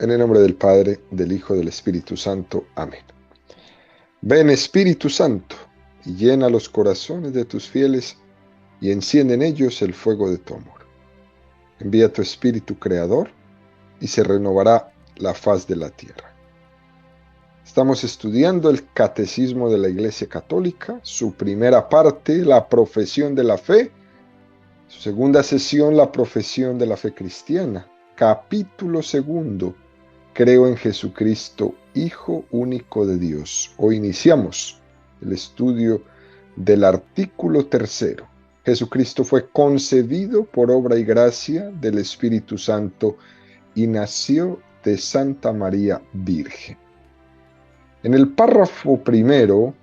En el nombre del Padre, del Hijo, del Espíritu Santo. Amén. Ven, Espíritu Santo, y llena los corazones de tus fieles, y enciende en ellos el fuego de tu amor. Envía tu Espíritu Creador, y se renovará la faz de la tierra. Estamos estudiando el Catecismo de la Iglesia Católica, su primera parte, la profesión de la fe, su segunda sesión, la profesión de la fe cristiana, capítulo segundo, creo en Jesucristo, Hijo único de Dios. Hoy iniciamos el estudio del artículo tercero. Jesucristo fue concebido por obra y gracia del Espíritu Santo y nació de Santa María Virgen. En el párrafo primero,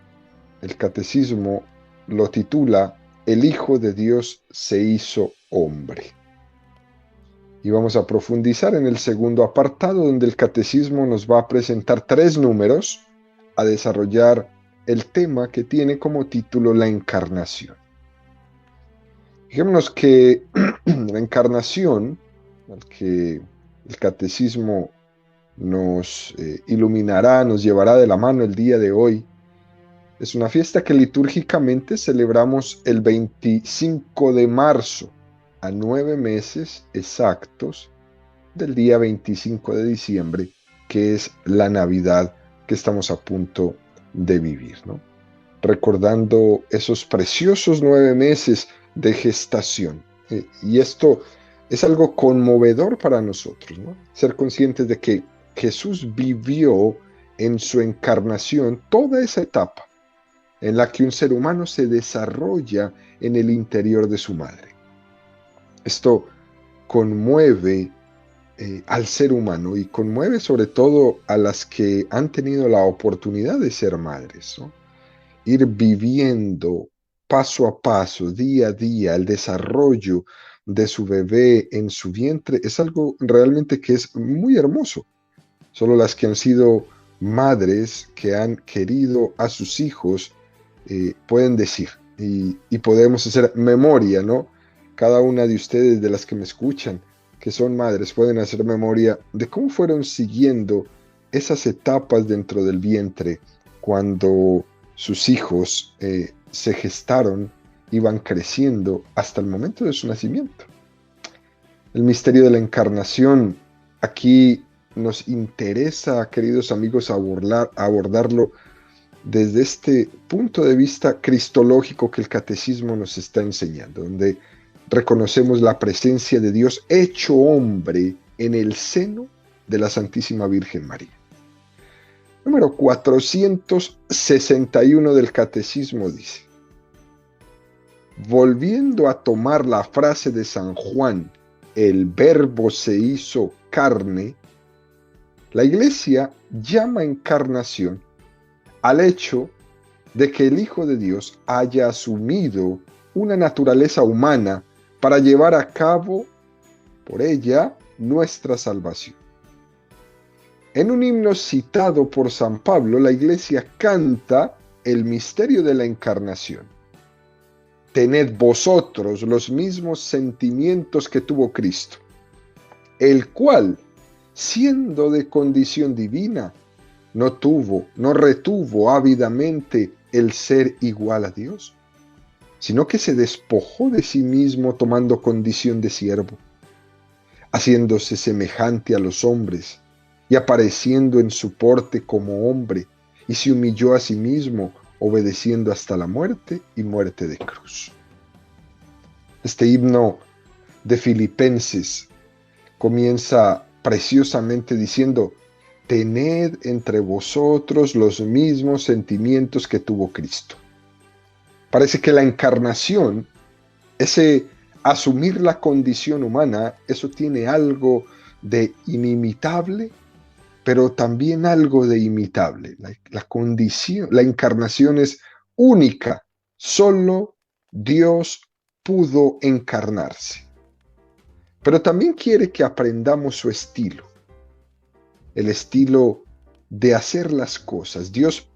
el Catecismo lo titula El Hijo de Dios se hizo hombre. Y vamos a profundizar en el segundo apartado, donde el Catecismo nos va a presentar 3 números a desarrollar el tema que tiene como título la encarnación. Fijémonos que la encarnación, al que el Catecismo nos iluminará, nos llevará de la mano el día de hoy, es una fiesta que litúrgicamente celebramos el 25 de marzo, a 9 meses exactos del día 25 de diciembre, que es la Navidad que estamos a punto de vivir, ¿no? Recordando esos preciosos 9 meses de gestación. Y esto es algo conmovedor para nosotros, ¿no? Ser conscientes de que Jesús vivió en su encarnación toda esa etapa en la que un ser humano se desarrolla en el interior de su madre. Esto conmueve al ser humano y conmueve sobre todo a las que han tenido la oportunidad de ser madres, ¿no? Ir viviendo paso a paso, día a día, el desarrollo de su bebé en su vientre es algo realmente que es muy hermoso. Solo las que han sido madres, que han querido a sus hijos, pueden decir, y podemos hacer memoria, ¿no? Cada una de ustedes, de las que me escuchan, que son madres, pueden hacer memoria de cómo fueron siguiendo esas etapas dentro del vientre cuando sus hijos se gestaron, iban creciendo hasta el momento de su nacimiento. El misterio de la encarnación aquí nos interesa, queridos amigos, abordarlo desde este punto de vista cristológico que el Catecismo nos está enseñando, donde reconocemos la presencia de Dios hecho hombre en el seno de la Santísima Virgen María. Número 461 del Catecismo dice: volviendo a tomar la frase de San Juan, el Verbo se hizo carne, la Iglesia llama encarnación al hecho de que el Hijo de Dios haya asumido una naturaleza humana para llevar a cabo por ella nuestra salvación. En un himno citado por San Pablo, la Iglesia canta el misterio de la encarnación. Tened vosotros los mismos sentimientos que tuvo Cristo, el cual, siendo de condición divina, no retuvo ávidamente el ser igual a Dios, sino que se despojó de sí mismo tomando condición de siervo, haciéndose semejante a los hombres y apareciendo en su porte como hombre, y se humilló a sí mismo, obedeciendo hasta la muerte y muerte de cruz. Este himno de Filipenses comienza preciosamente diciendo: tened entre vosotros los mismos sentimientos que tuvo Cristo. Parece que la encarnación, ese asumir la condición humana, eso tiene algo de inimitable, pero también algo de imitable. La encarnación es única. Solo Dios pudo encarnarse. Pero también quiere que aprendamos su estilo. El estilo de hacer las cosas. Dios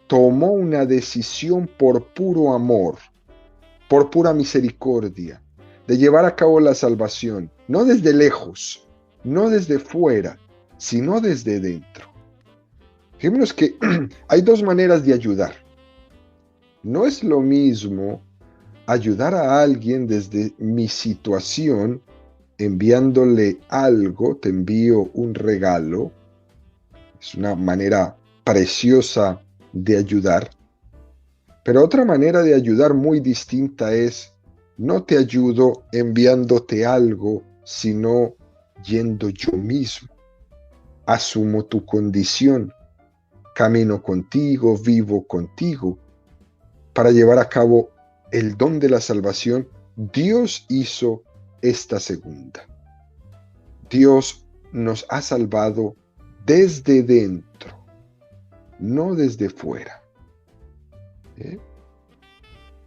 tomó una decisión por puro amor, por pura misericordia, de llevar a cabo la salvación, no desde lejos, no desde fuera, sino desde dentro. Fijémonos que hay dos maneras de ayudar. No es lo mismo ayudar a alguien desde mi situación, enviándole algo, te envío un regalo. Es una manera preciosa de ayudar. Pero otra manera de ayudar muy distinta es, no te ayudo enviándote algo, sino yendo yo mismo. Asumo tu condición, camino contigo, vivo contigo, para llevar a cabo el don de la salvación. Dios hizo esta segunda. Dios nos ha salvado desde dentro, no desde fuera.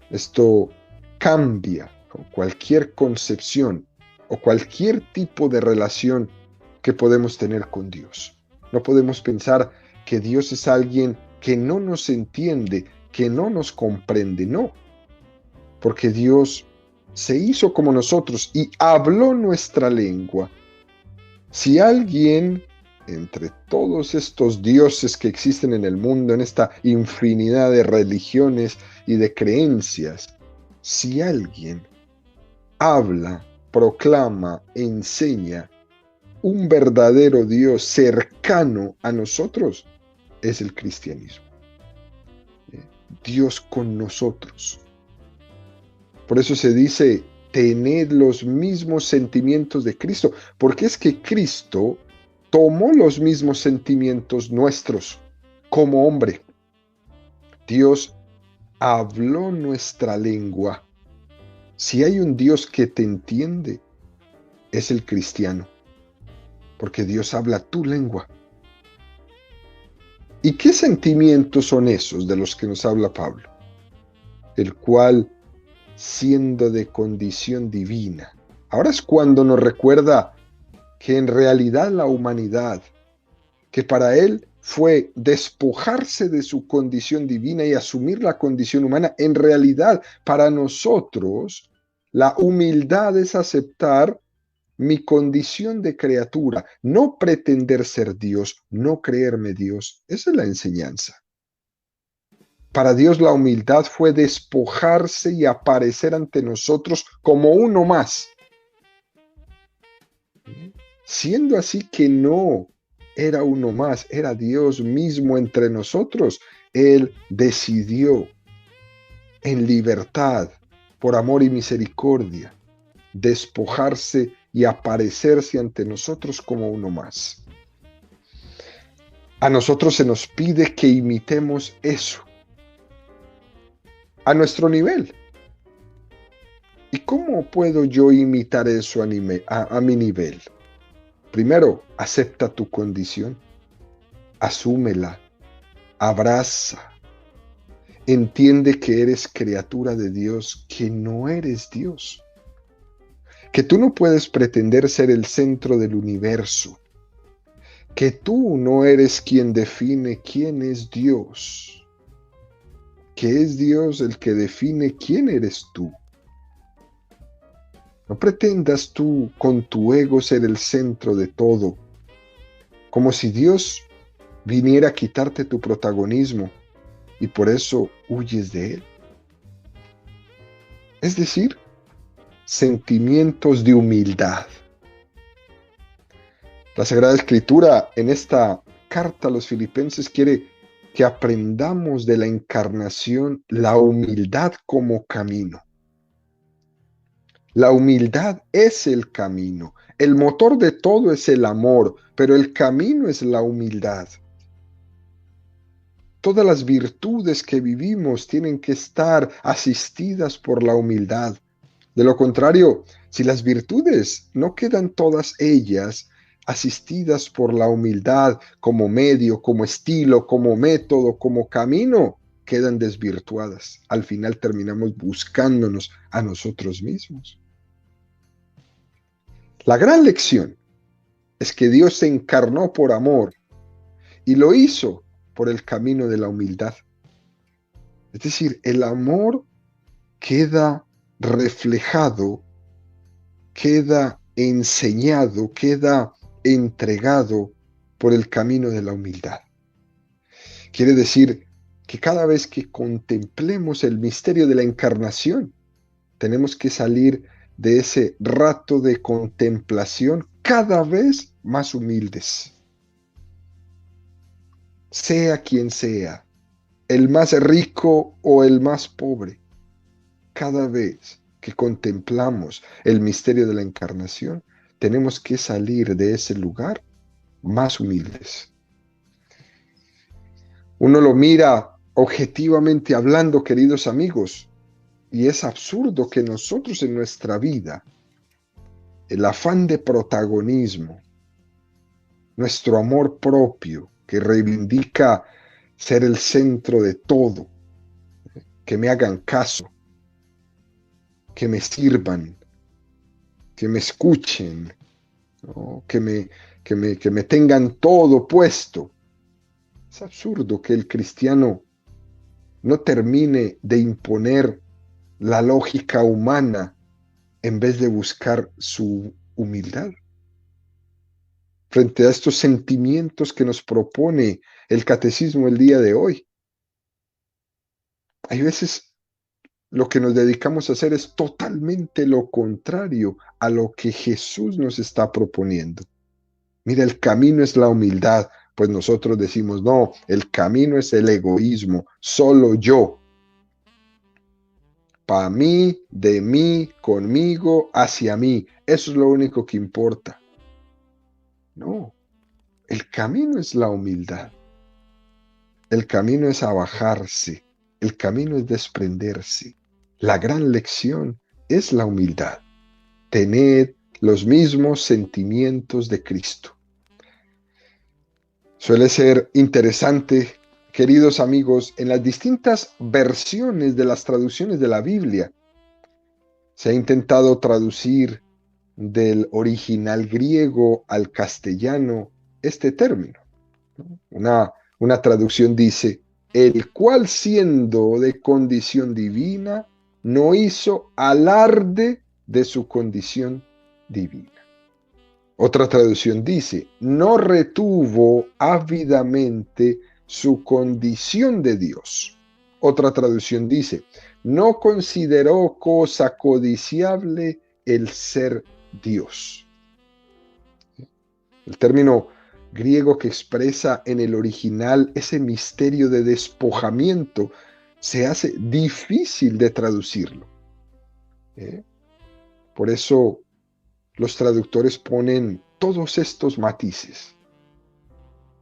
Esto cambia cualquier concepción o cualquier tipo de relación que podemos tener con Dios. No podemos pensar que Dios es alguien que no nos entiende, que no nos comprende, no. Porque Dios se hizo como nosotros y habló nuestra lengua. Si alguien, entre todos estos dioses que existen en el mundo, en esta infinidad de religiones y de creencias, si alguien habla, proclama, enseña un verdadero Dios cercano a nosotros, es el cristianismo. Dios con nosotros. Por eso se dice, tened los mismos sentimientos de Cristo, porque es que Cristo tomó los mismos sentimientos nuestros como hombre. Dios habló nuestra lengua. Si hay un Dios que te entiende, es el cristiano, porque Dios habla tu lengua. ¿Y qué sentimientos son esos de los que nos habla Pablo? El cual, siendo de condición divina. Ahora es cuando nos recuerda que en realidad la humanidad, que para él fue despojarse de su condición divina y asumir la condición humana, en realidad para nosotros la humildad es aceptar mi condición de criatura, no pretender ser Dios, no creerme Dios. Esa es la enseñanza. Para Dios la humildad fue despojarse y aparecer ante nosotros como uno más. Siendo así que no era uno más, era Dios mismo entre nosotros. Él decidió en libertad, por amor y misericordia, despojarse y aparecerse ante nosotros como uno más. A nosotros se nos pide que imitemos eso a nuestro nivel. ¿Y cómo puedo yo imitar eso a mi nivel? Primero, acepta tu condición, asúmela, abraza, entiende que eres criatura de Dios, que no eres Dios, que tú no puedes pretender ser el centro del universo, que tú no eres quien define quién es Dios, que es Dios el que define quién eres tú. No pretendas tú con tu ego ser el centro de todo, como si Dios viniera a quitarte tu protagonismo y por eso huyes de Él. Es decir, sentimientos de humildad. La Sagrada Escritura en esta carta a los Filipenses quiere que aprendamos de la encarnación la humildad como camino. La humildad es el camino. El motor de todo es el amor, pero el camino es la humildad. Todas las virtudes que vivimos tienen que estar asistidas por la humildad. De lo contrario, si las virtudes no quedan todas ellas asistidas por la humildad como medio, como estilo, como método, como camino, quedan desvirtuadas. Al final terminamos buscándonos a nosotros mismos. La gran lección es que Dios se encarnó por amor y lo hizo por el camino de la humildad. Es decir, el amor queda reflejado, queda enseñado, queda entregado por el camino de la humildad. Quiere decir que cada vez que contemplemos el misterio de la encarnación, tenemos que salir de ese rato de contemplación cada vez más humildes. Sea quien sea, el más rico o el más pobre, cada vez que contemplamos el misterio de la encarnación, tenemos que salir de ese lugar más humildes. Uno lo mira objetivamente hablando, queridos amigos, y es absurdo que nosotros en nuestra vida, el afán de protagonismo, nuestro amor propio, que reivindica ser el centro de todo, que me hagan caso, que me sirvan, que me escuchen, ¿no? que me tengan todo puesto. Es absurdo que el cristiano no termine de imponer la lógica humana en vez de buscar su humildad. Frente a estos sentimientos que nos propone el catecismo el día de hoy, hay veces lo que nos dedicamos a hacer es totalmente lo contrario a lo que Jesús nos está proponiendo. Mira, el camino es la humildad, pues nosotros decimos, no, el camino es el egoísmo, solo yo. Para mí, de mí, conmigo, hacia mí. Eso es lo único que importa. No, el camino es la humildad. El camino es abajarse. El camino es desprenderse. La gran lección es la humildad. Tened los mismos sentimientos de Cristo. Suele ser interesante, queridos amigos, en las distintas versiones de las traducciones de la Biblia, se ha intentado traducir del original griego al castellano este término. Una traducción dice, el cual siendo de condición divina, no hizo alarde de su condición divina. Otra traducción dice, no retuvo ávidamente su condición de Dios. Otra traducción dice, no consideró cosa codiciable el ser Dios. El término griego que expresa en el original ese misterio de despojamiento se hace difícil de traducirlo. Por eso los traductores ponen todos estos matices.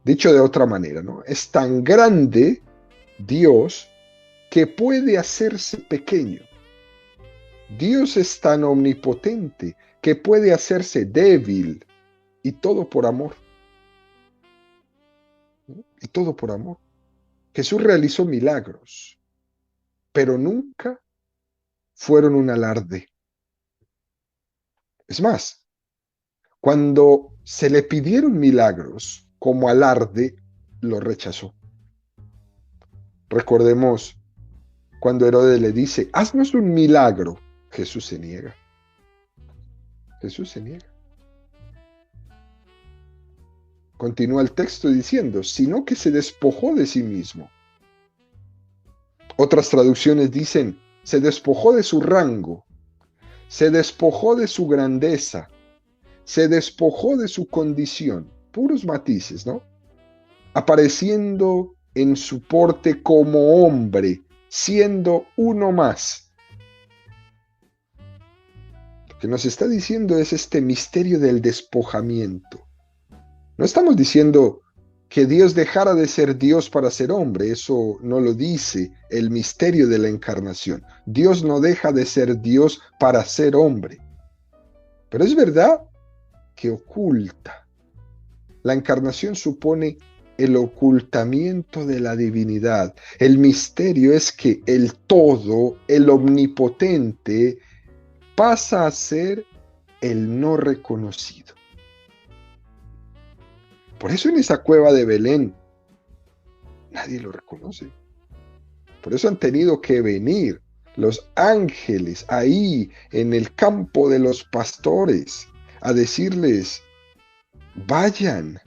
Dicho de otra manera, ¿no? Es tan grande Dios que puede hacerse pequeño. Dios es tan omnipotente que puede hacerse débil, y todo por amor. Y todo por amor. Jesús realizó milagros, pero nunca fueron un alarde. Es más, cuando se le pidieron milagros como alarde, lo rechazó. Recordemos cuando Herodes le dice, haznos un milagro. Jesús se niega. Jesús se niega. Continúa el texto diciendo, sino que se despojó de sí mismo. Otras traducciones dicen, se despojó de su rango, se despojó de su grandeza, se despojó de su condición. Puros matices, ¿no? Apareciendo en su porte como hombre, siendo uno más. Lo que nos está diciendo es este misterio del despojamiento. No estamos diciendo que Dios dejara de ser Dios para ser hombre, eso no lo dice el misterio de la encarnación. Dios no deja de ser Dios para ser hombre. Pero es verdad que oculta. La encarnación supone el ocultamiento de la divinidad. El misterio es que el todo, el omnipotente, pasa a ser el no reconocido. Por eso en esa cueva de Belén nadie lo reconoce. Por eso han tenido que venir los ángeles ahí en el campo de los pastores a decirles, vayan,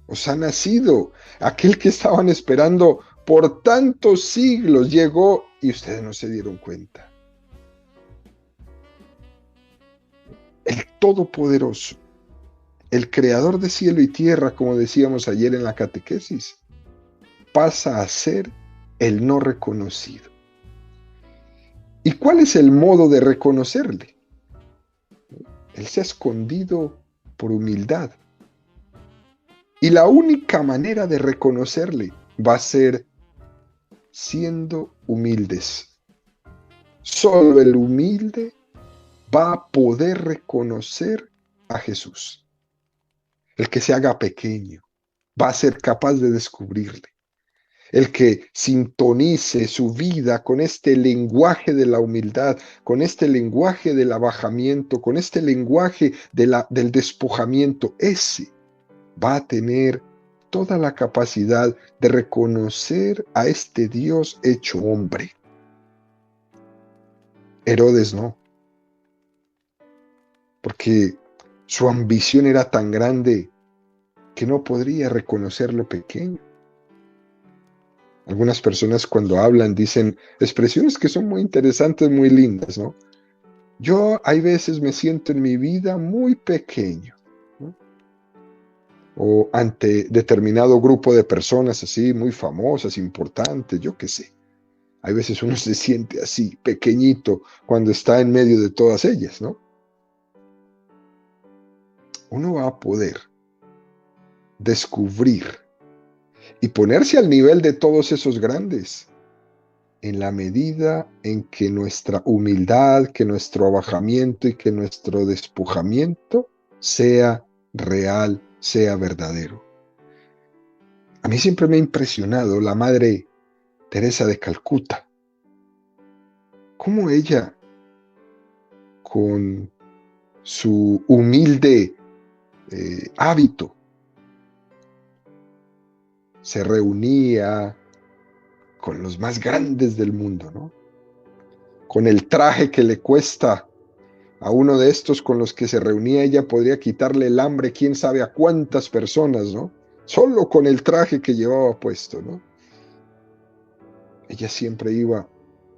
Os ha nacido. Aquel que estaban esperando por tantos siglos llegó y ustedes no se dieron cuenta. El Todopoderoso, el Creador de cielo y tierra, como decíamos ayer en la catequesis, pasa a ser el no reconocido. ¿Y cuál es el modo de reconocerle? Él se ha escondido por humildad. Y la única manera de reconocerle va a ser siendo humildes. Solo el humilde va a poder reconocer a Jesús. El que se haga pequeño va a ser capaz de descubrirle. El que sintonice su vida con este lenguaje de la humildad, con este lenguaje del abajamiento, con este lenguaje del despojamiento, ese va a tener toda la capacidad de reconocer a este Dios hecho hombre. Herodes no, porque su ambición era tan grande que no podría reconocer lo pequeño. Algunas personas cuando hablan dicen expresiones que son muy interesantes, muy lindas, ¿no? Yo hay veces me siento en mi vida muy pequeño, ¿no? O ante determinado grupo de personas así, muy famosas, importantes, yo qué sé. Hay veces uno se siente así, pequeñito, cuando está en medio de todas ellas, ¿no? Uno va a poder descubrir y ponerse al nivel de todos esos grandes en la medida en que nuestra humildad, que nuestro abajamiento y que nuestro despojamiento sea real, sea verdadero. A mí siempre me ha impresionado la Madre Teresa de Calcuta, cómo ella, con su humilde hábito, se reunía con los más grandes del mundo, ¿no? Con el traje que le cuesta a uno de estos con los que se reunía, ella podría quitarle el hambre, quién sabe a cuántas personas, ¿no? Solo con el traje que llevaba puesto, ¿no? Ella siempre iba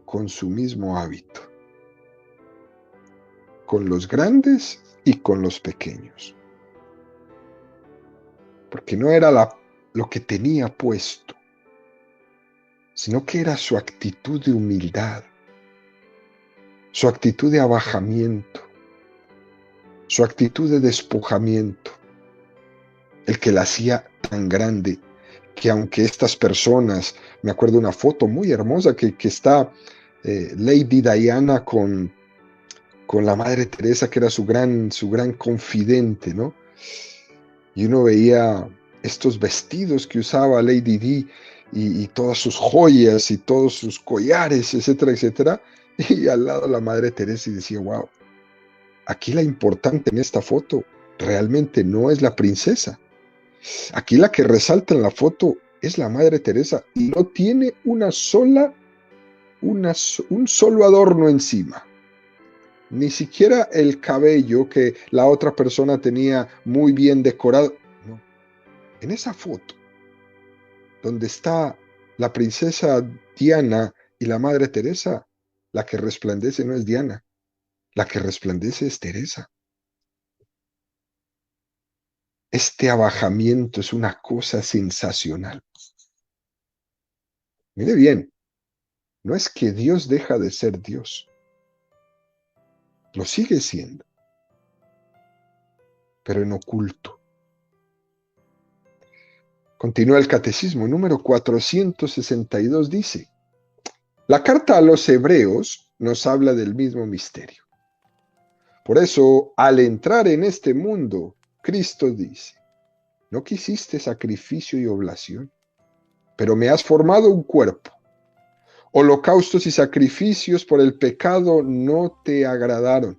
con su mismo hábito, con los grandes y con los pequeños. Porque no era lo que tenía puesto, sino que era su actitud de humildad, su actitud de abajamiento, su actitud de despojamiento, el que la hacía tan grande, que aunque estas personas, me acuerdo una foto muy hermosa que está Lady Diana con la Madre Teresa, que era su gran confidente, ¿no? Y uno veía estos vestidos que usaba Lady Di y todas sus joyas y todos sus collares, etcétera, etcétera, y al lado la Madre Teresa y decía, wow, aquí la importante en esta foto realmente no es la princesa. Aquí la que resalta en la foto es la Madre Teresa y no tiene un solo adorno encima. Ni siquiera el cabello que la otra persona tenía muy bien decorado. No. En esa foto, donde está la princesa Diana y la Madre Teresa, la que resplandece no es Diana, la que resplandece es Teresa. Este abajamiento es una cosa sensacional. Mire bien, no es que Dios deja de ser Dios, lo sigue siendo, pero en oculto. Continúa el catecismo, número 462 dice, la carta a los hebreos nos habla del mismo misterio. Por eso, al entrar en este mundo, Cristo dice, no quisiste sacrificio y oblación, pero me has formado un cuerpo. Holocaustos y sacrificios por el pecado no te agradaron.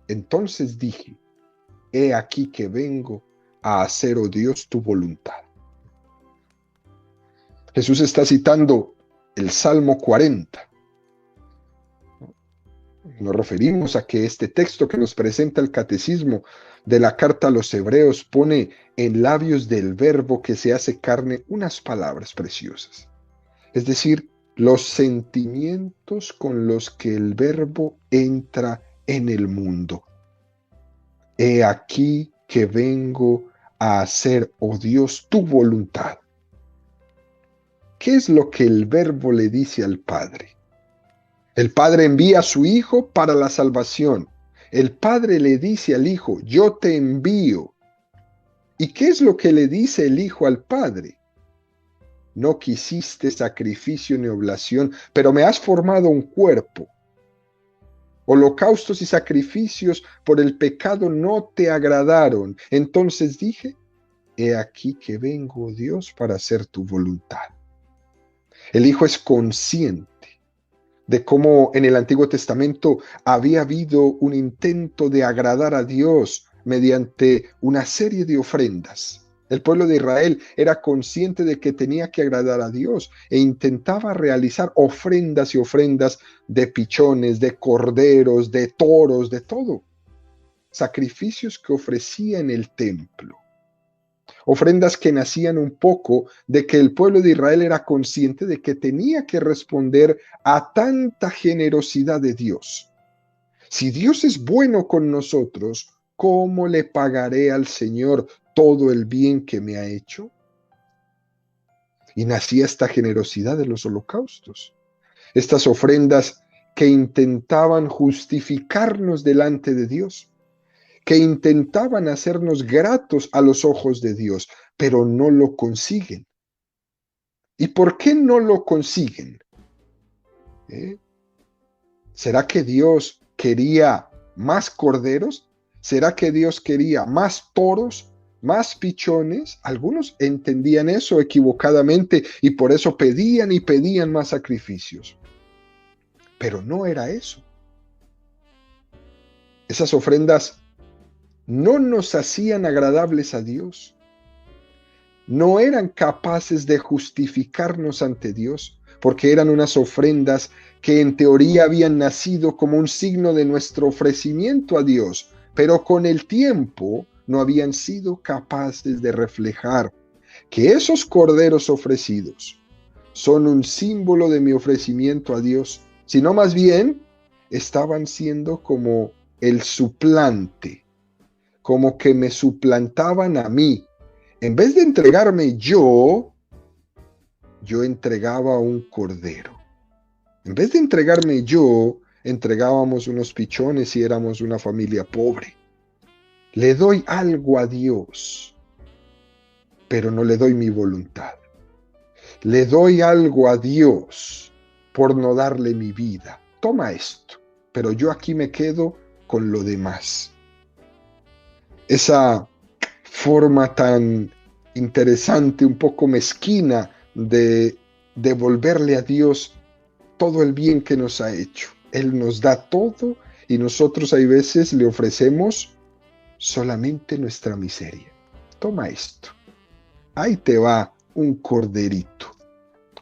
Entonces dije, he aquí que vengo a hacer, oh Dios, tu voluntad. Jesús está citando el Salmo 40, Nos referimos a que este texto que nos presenta el catecismo de la carta a los Hebreos pone en labios del Verbo que se hace carne unas palabras preciosas. Es decir, los sentimientos con los que el Verbo entra en el mundo. He aquí que vengo a hacer, oh Dios, tu voluntad. ¿Qué es lo que el Verbo le dice al Padre? El Padre envía a su Hijo para la salvación. El Padre le dice al Hijo, yo te envío. ¿Y qué es lo que le dice el Hijo al Padre? No quisiste sacrificio ni oblación, pero me has formado un cuerpo. Holocaustos y sacrificios por el pecado no te agradaron. Entonces dije, he aquí que vengo, Dios, para hacer tu voluntad. El Hijo es consciente de cómo en el Antiguo Testamento había habido un intento de agradar a Dios mediante una serie de ofrendas. El pueblo de Israel era consciente de que tenía que agradar a Dios e intentaba realizar ofrendas y ofrendas de pichones, de corderos, de toros, de todo. Sacrificios que ofrecía en el templo. Ofrendas que nacían un poco de que el pueblo de Israel era consciente de que tenía que responder a tanta generosidad de Dios. Si Dios es bueno con nosotros, ¿cómo le pagaré al Señor todo el bien que me ha hecho? Y nacía esta generosidad de los holocaustos, estas ofrendas que intentaban justificarnos delante de Dios, que intentaban hacernos gratos a los ojos de Dios, pero no lo consiguen. ¿Y por qué no lo consiguen? ¿Eh? ¿Será que Dios quería más corderos? ¿Será que Dios quería más toros, más pichones? Algunos entendían eso equivocadamente y por eso pedían y pedían más sacrificios. Pero no era eso. Esas ofrendas no nos hacían agradables a Dios. No eran capaces de justificarnos ante Dios, porque eran unas ofrendas que en teoría habían nacido como un signo de nuestro ofrecimiento a Dios, pero con el tiempo no habían sido capaces de reflejar que esos corderos ofrecidos son un símbolo de mi ofrecimiento a Dios, sino más bien estaban siendo como el suplante, como que me suplantaban a mí. En vez de entregarme yo entregaba un cordero. En vez de entregarme yo, entregábamos unos pichones y éramos una familia pobre. Le doy algo a Dios, pero no le doy mi voluntad. Le doy algo a Dios por no darle mi vida. Toma esto, pero yo aquí me quedo con lo demás. Esa forma tan interesante, un poco mezquina de devolverle a Dios todo el bien que nos ha hecho. Él nos da todo y nosotros hay veces le ofrecemos solamente nuestra miseria. Toma esto. Ahí te va un corderito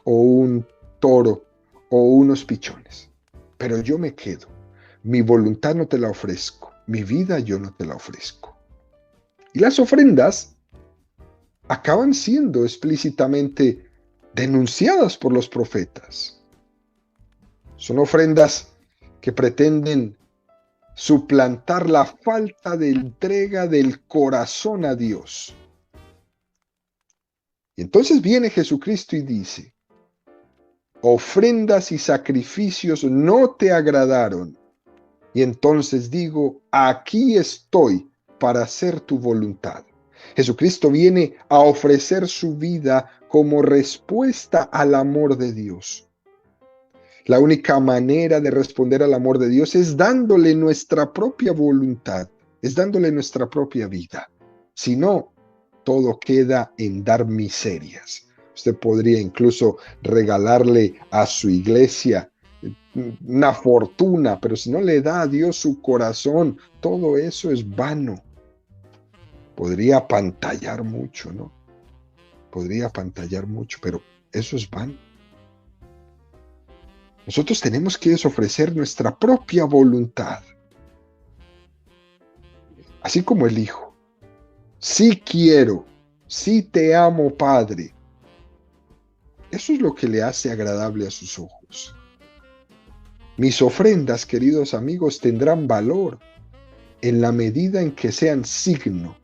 o un toro o unos pichones. Pero yo me quedo. Mi voluntad no te la ofrezco. Mi vida yo no te la ofrezco. Y las ofrendas acaban siendo explícitamente denunciadas por los profetas. Son ofrendas que pretenden suplantar la falta de entrega del corazón a Dios. Y entonces viene Jesucristo y dice, ofrendas y sacrificios no te agradaron. Y entonces digo, aquí estoy para hacer tu voluntad. Jesucristo viene a ofrecer su vida como respuesta al amor de Dios. La única manera de responder al amor de Dios es dándole nuestra propia voluntad, es dándole nuestra propia vida. Si no, todo queda en dar miserias. Usted podría incluso regalarle a su iglesia una fortuna, pero si no le da a Dios su corazón, todo eso es vano. Podría apantallar mucho, ¿no? Podría apantallar mucho, pero eso es vano. Nosotros tenemos que ofrecer nuestra propia voluntad, así como el Hijo. Sí quiero, sí te amo, Padre. Eso es lo que le hace agradable a sus ojos. Mis ofrendas, queridos amigos, tendrán valor en la medida en que sean signo,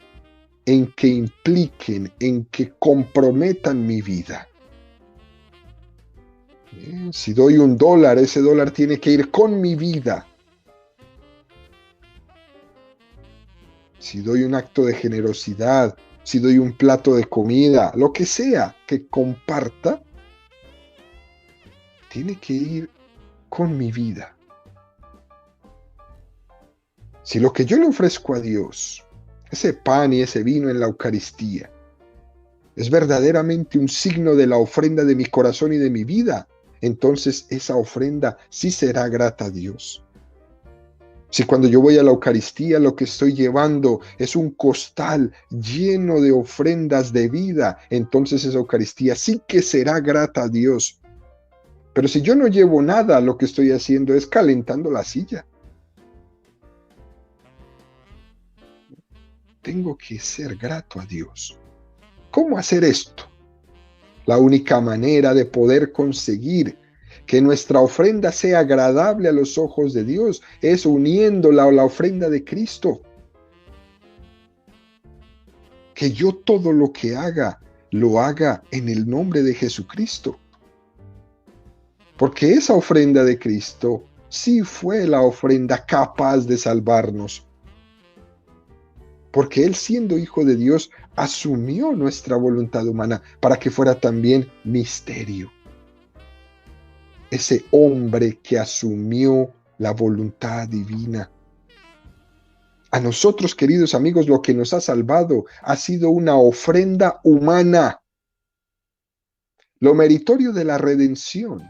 en que impliquen, en que comprometan mi vida. Si doy $1, ese dólar tiene que ir con mi vida. Si doy un acto de generosidad, si doy un plato de comida, lo que sea que comparta, tiene que ir con mi vida. Si lo que yo le ofrezco a Dios, ese pan y ese vino en la Eucaristía, es verdaderamente un signo de la ofrenda de mi corazón y de mi vida, entonces esa ofrenda sí será grata a Dios. Si cuando yo voy a la Eucaristía lo que estoy llevando es un costal lleno de ofrendas de vida, entonces esa Eucaristía sí que será grata a Dios. Pero si yo no llevo nada, lo que estoy haciendo es calentando la silla. Tengo que ser grato a Dios. ¿Cómo hacer esto? La única manera de poder conseguir que nuestra ofrenda sea agradable a los ojos de Dios es uniéndola a la ofrenda de Cristo. Que yo todo lo que haga, lo haga en el nombre de Jesucristo. Porque esa ofrenda de Cristo sí fue la ofrenda capaz de salvarnos. Porque Él, siendo Hijo de Dios, asumió nuestra voluntad humana para que fuera también misterio. Ese hombre que asumió la voluntad divina. A nosotros, queridos amigos, lo que nos ha salvado ha sido una ofrenda humana. Lo meritorio de la redención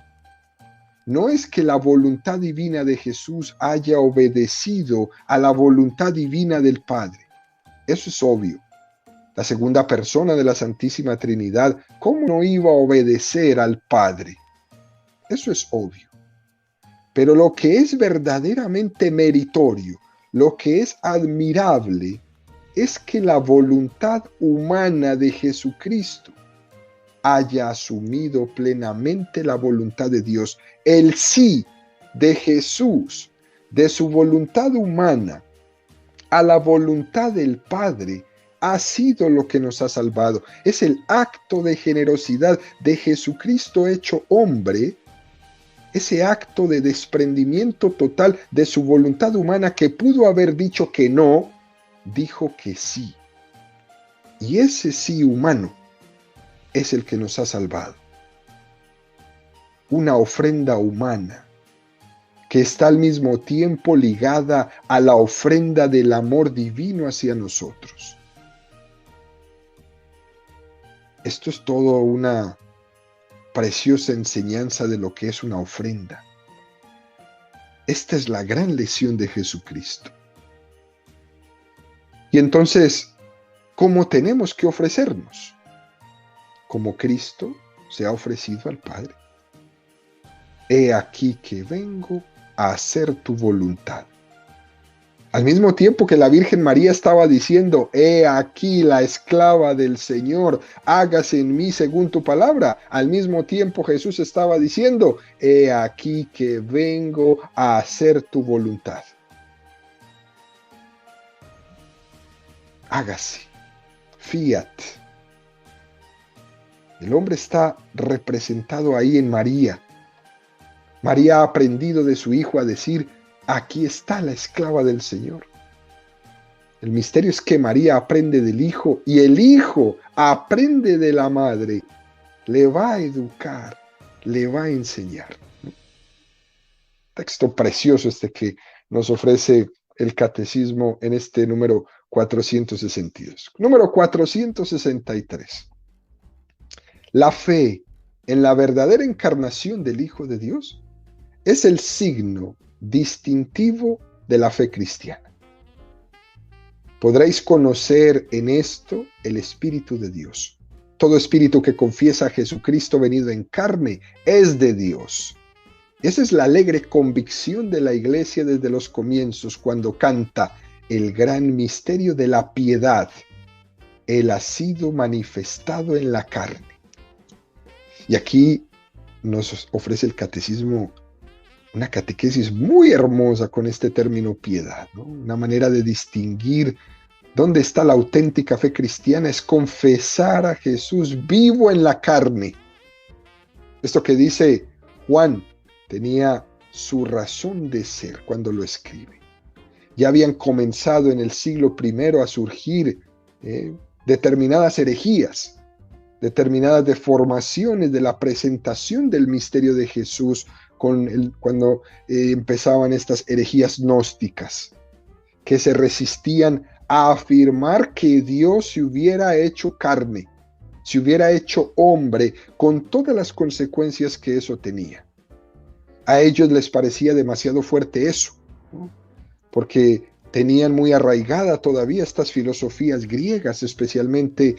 no es que la voluntad divina de Jesús haya obedecido a la voluntad divina del Padre. Eso es obvio. La segunda persona de la Santísima Trinidad, ¿cómo no iba a obedecer al Padre? Eso es obvio. Pero lo que es verdaderamente meritorio, lo que es admirable, es que la voluntad humana de Jesucristo haya asumido plenamente la voluntad de Dios. El sí de Jesús, de su voluntad humana, a la voluntad del Padre, ha sido lo que nos ha salvado. Es el acto de generosidad de Jesucristo hecho hombre, ese acto de desprendimiento total de su voluntad humana que pudo haber dicho que no, dijo que sí. Y ese sí humano es el que nos ha salvado. Una ofrenda humana que está al mismo tiempo ligada a la ofrenda del amor divino hacia nosotros. Esto es todo una preciosa enseñanza de lo que es una ofrenda. Esta es la gran lección de Jesucristo. Y entonces, ¿cómo tenemos que ofrecernos? Como Cristo se ha ofrecido al Padre. He aquí que vengo a hacer tu voluntad. Al mismo tiempo que la Virgen María estaba diciendo, he aquí la esclava del Señor, hágase en mí según tu palabra. Al mismo tiempo Jesús estaba diciendo, he aquí que vengo a hacer tu voluntad. Hágase. Fiat. El hombre está representado ahí en María. María ha aprendido de su hijo a decir, aquí está la esclava del Señor. El misterio es que María aprende del hijo y el hijo aprende de la madre. Le va a educar, le va a enseñar. Texto precioso este que nos ofrece el catecismo en este número 462. Número 463. La fe en la verdadera encarnación del Hijo de Dios es el signo distintivo de la fe cristiana. Podréis conocer en esto el Espíritu de Dios. Todo espíritu que confiesa a Jesucristo venido en carne es de Dios. Esa es la alegre convicción de la iglesia desde los comienzos cuando canta el gran misterio de la piedad. Él ha sido manifestado en la carne. Y aquí nos ofrece el catecismo una catequesis muy hermosa con este término piedad, ¿no? Una manera de distinguir dónde está la auténtica fe cristiana es confesar a Jesús vivo en la carne. Esto que dice Juan tenía su razón de ser cuando lo escribe. Ya habían comenzado en el siglo I a surgir determinadas herejías, determinadas deformaciones de la presentación del misterio de Jesús cuando empezaban estas herejías gnósticas, que se resistían a afirmar que Dios se hubiera hecho carne, se hubiera hecho hombre, con todas las consecuencias que eso tenía. A ellos les parecía demasiado fuerte eso, ¿no? Porque tenían muy arraigada todavía estas filosofías griegas, especialmente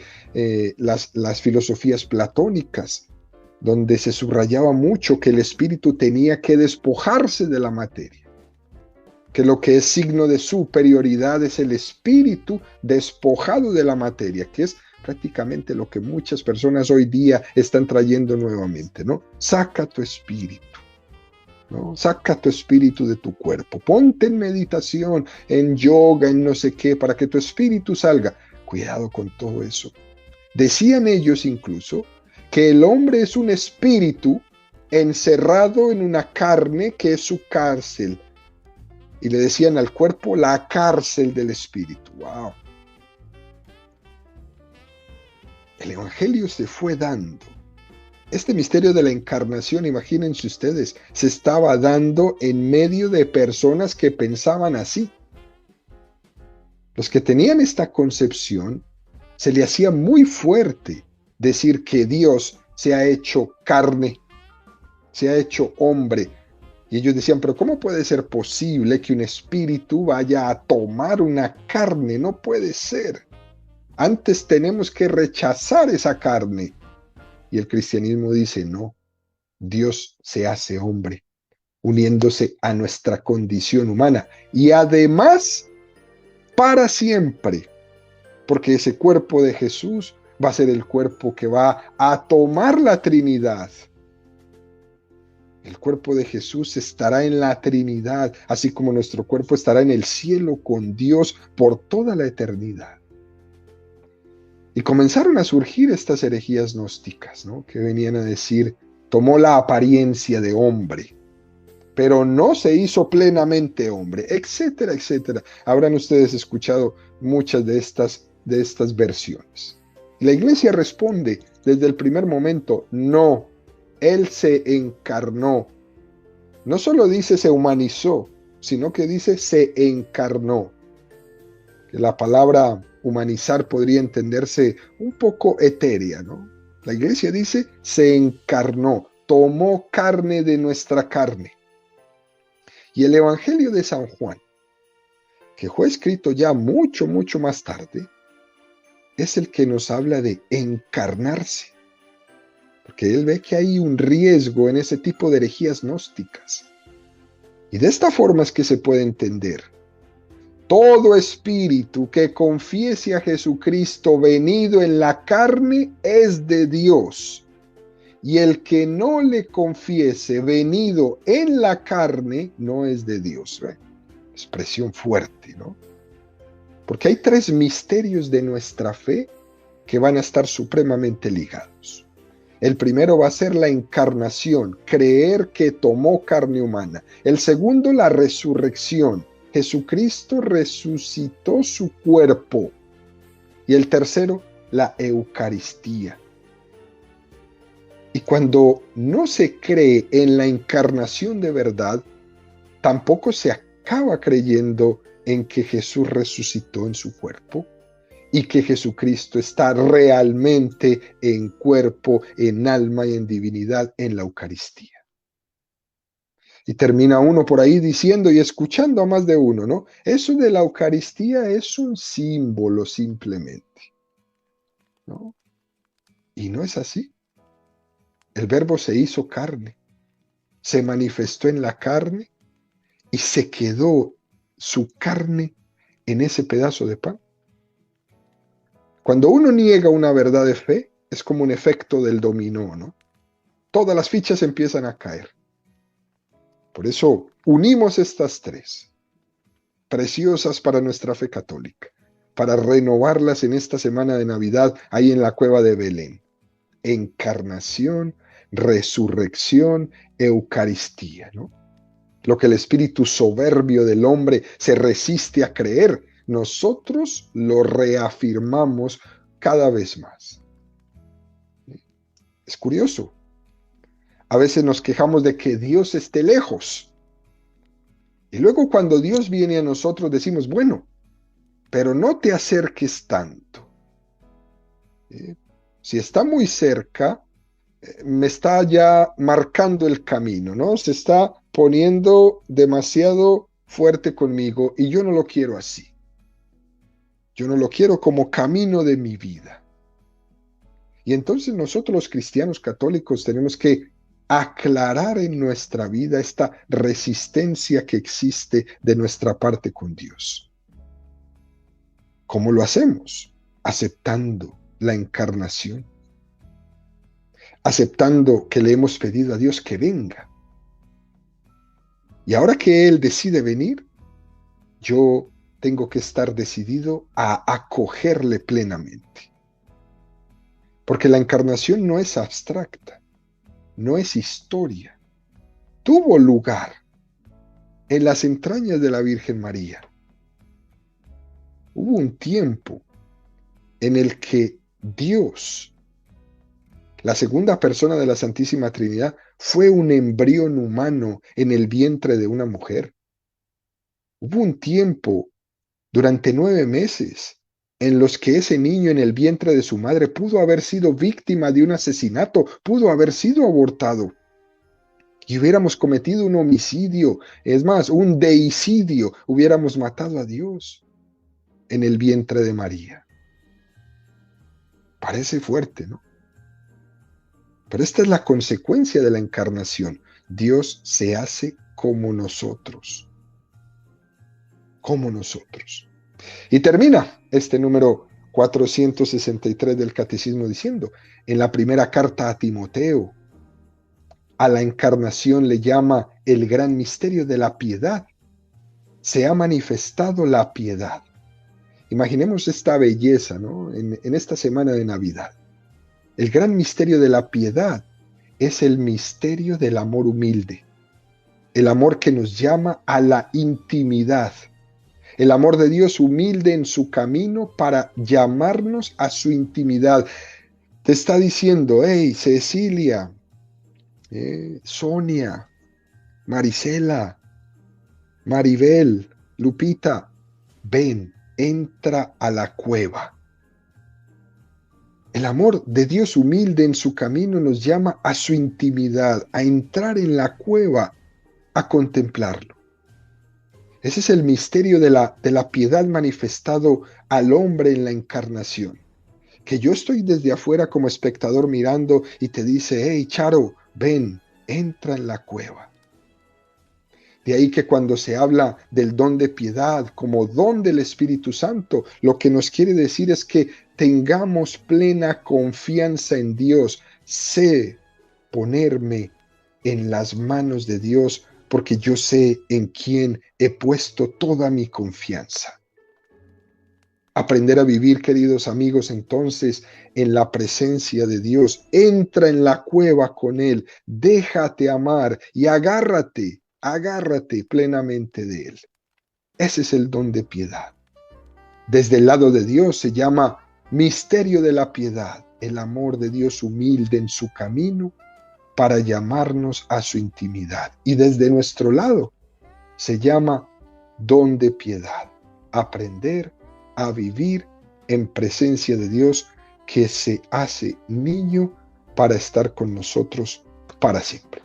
las filosofías platónicas, donde se subrayaba mucho que el espíritu tenía que despojarse de la materia, que lo que es signo de superioridad es el espíritu despojado de la materia, que es prácticamente lo que muchas personas hoy día están trayendo nuevamente, ¿no? Saca tu espíritu. ¿No? Saca tu espíritu de tu cuerpo, ponte en meditación, en yoga, en no sé qué, para que tu espíritu salga. Cuidado con todo eso. Decían ellos incluso que el hombre es un espíritu encerrado en una carne que es su cárcel. Y le decían al cuerpo la cárcel del espíritu. ¡Wow! El evangelio se fue dando. Este misterio de la encarnación, imagínense ustedes, se estaba dando en medio de personas que pensaban así. Los que tenían esta concepción, se le hacía muy fuerte decir que Dios se ha hecho carne, se ha hecho hombre. Y ellos decían, pero ¿cómo puede ser posible que un espíritu vaya a tomar una carne? No puede ser. Antes tenemos que rechazar esa carne. Y el cristianismo dice, no, Dios se hace hombre, uniéndose a nuestra condición humana y además para siempre, porque ese cuerpo de Jesús va a ser el cuerpo que va a tomar la Trinidad. El cuerpo de Jesús estará en la Trinidad, así como nuestro cuerpo estará en el cielo con Dios por toda la eternidad. Y comenzaron a surgir estas herejías gnósticas, ¿no? Que venían a decir, tomó la apariencia de hombre, pero no se hizo plenamente hombre, etcétera, etcétera. Habrán ustedes escuchado muchas de estas versiones. La iglesia responde desde el primer momento, no, Él se encarnó. No solo dice se humanizó, sino que dice se encarnó. Que la palabra humanizar podría entenderse un poco etérea, ¿no? La iglesia dice se encarnó, tomó carne de nuestra carne. Y el Evangelio de San Juan, que fue escrito ya mucho, mucho más tarde, es el que nos habla de encarnarse. Porque él ve que hay un riesgo en ese tipo de herejías gnósticas. Y de esta forma es que se puede entender. Todo espíritu que confiese a Jesucristo venido en la carne es de Dios. Y el que no le confiese venido en la carne no es de Dios. ¿Ve? Expresión fuerte, ¿no? Porque hay tres misterios de nuestra fe que van a estar supremamente ligados. El primero va a ser la encarnación, creer que tomó carne humana. El segundo, la resurrección. Jesucristo resucitó su cuerpo. Y el tercero, la Eucaristía. Y cuando no se cree en la encarnación de verdad, tampoco se acaba creyendo en que Jesús resucitó en su cuerpo y que Jesucristo está realmente en cuerpo, en alma y en divinidad en la Eucaristía. Y termina uno por ahí diciendo y escuchando a más de uno, ¿no? Eso de la Eucaristía es un símbolo simplemente, ¿no? Y no es así. El Verbo se hizo carne. se manifestó en la carne y se quedó su carne en ese pedazo de pan. Cuando uno niega una verdad de fe, es como un efecto del dominó, ¿no? Todas las fichas empiezan a caer. Por eso unimos estas tres, preciosas para nuestra fe católica, para renovarlas en esta semana de Navidad, ahí en la cueva de Belén. Encarnación, resurrección, Eucaristía, ¿no? Lo que el espíritu soberbio del hombre se resiste a creer, nosotros lo reafirmamos cada vez más. Es curioso. A veces nos quejamos de que Dios esté lejos. Y luego cuando Dios viene a nosotros decimos, bueno, pero no te acerques tanto. Si está muy cerca, me está ya marcando el camino, ¿no? Se está poniendo demasiado fuerte conmigo y yo no lo quiero así. Yo no lo quiero como camino de mi vida. Y entonces nosotros los cristianos católicos tenemos que aclarar en nuestra vida esta resistencia que existe de nuestra parte con Dios. ¿Cómo lo hacemos? Aceptando la encarnación, aceptando que le hemos pedido a Dios que venga. Y ahora que Él decide venir, yo tengo que estar decidido a acogerle plenamente. Porque la encarnación no es abstracta, no es historia. Tuvo lugar en las entrañas de la Virgen María. Hubo un tiempo en el que Dios, la segunda persona de la Santísima Trinidad, fue un embrión humano en el vientre de una mujer. Hubo un tiempo, durante 9 meses, en los que ese niño en el vientre de su madre pudo haber sido víctima de un asesinato, pudo haber sido abortado. Y hubiéramos cometido un homicidio, es más, un deicidio, hubiéramos matado a Dios en el vientre de María. Parece fuerte, ¿no? Pero esta es la consecuencia de la encarnación. Dios se hace como nosotros. Como nosotros. Y termina este número 463 del Catecismo diciendo, en la primera carta a Timoteo, a la encarnación le llama el gran misterio de la piedad. Se ha manifestado la piedad. Imaginemos esta belleza, ¿no? En esta semana de Navidad. El gran misterio de la piedad es el misterio del amor humilde, el amor que nos llama a la intimidad, el amor de Dios humilde en su camino para llamarnos a su intimidad. Te está diciendo, hey, Cecilia, Sonia, Marisela, Maribel, Lupita, ven, entra a la cueva. El amor de Dios humilde en su camino nos llama a su intimidad, a entrar en la cueva, a contemplarlo. Ese es el misterio de la piedad manifestado al hombre en la encarnación. Que yo estoy desde afuera como espectador mirando y te dice, hey, Charo, ven, entra en la cueva. De ahí que cuando se habla del don de piedad como don del Espíritu Santo, lo que nos quiere decir es que tengamos plena confianza en Dios. Sé ponerme en las manos de Dios porque yo sé en quién he puesto toda mi confianza. Aprender a vivir, queridos amigos, entonces en la presencia de Dios. Entra en la cueva con Él, déjate amar y agárrate plenamente de Él. Ese es el don de piedad. Desde el lado de Dios se llama misterio de la piedad, el amor de Dios humilde en su camino para llamarnos a su intimidad. Y desde nuestro lado se llama don de piedad, aprender a vivir en presencia de Dios que se hace niño para estar con nosotros para siempre.